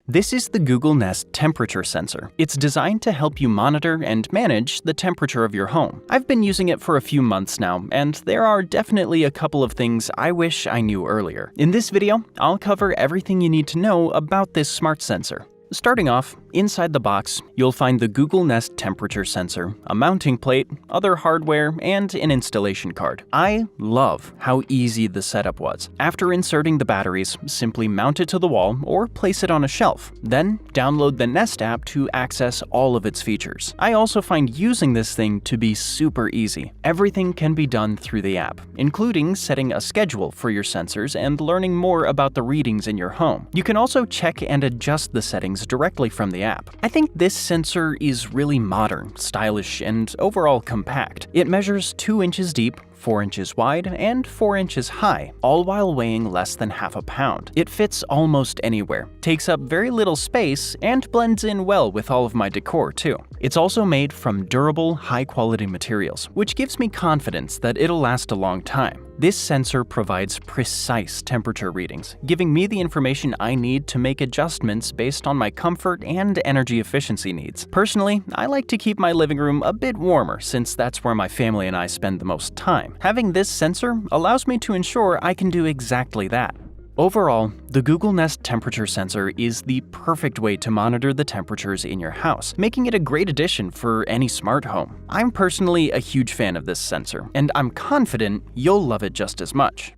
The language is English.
This is the Google Nest temperature sensor. It's designed to help you monitor and manage the temperature of your home. I've been using it for a few months now, and there are definitely a couple of things I wish I knew earlier. In this video, I'll cover everything you need to know about this smart sensor. Starting off, inside the box, you'll find the Google Nest temperature sensor, a mounting plate, other hardware, and an installation card. I love how easy the setup was. After inserting the batteries, simply mount it to the wall or place it on a shelf. Then, download the Nest app to access all of its features. I also find using this thing to be super easy. Everything can be done through the app, including setting a schedule for your sensors and learning more about the readings in your home. You can also check and adjust the settings directly from the app. I think this sensor is really modern, stylish, and overall compact. It measures 2 inches deep, 4 inches wide, and 4 inches high, all while weighing less than half a pound. It fits almost anywhere, takes up very little space, and blends in well with all of my decor too. It's also made from durable, high-quality materials, which gives me confidence that it'll last a long time. This sensor provides precise temperature readings, giving me the information I need to make adjustments based on my comfort and energy efficiency needs. Personally, I like to keep my living room a bit warmer since that's where my family and I spend the most time. Having this sensor allows me to ensure I can do exactly that. Overall, the Google Nest temperature sensor is the perfect way to monitor the temperatures in your house, making it a great addition for any smart home. I'm personally a huge fan of this sensor, and I'm confident you'll love it just as much.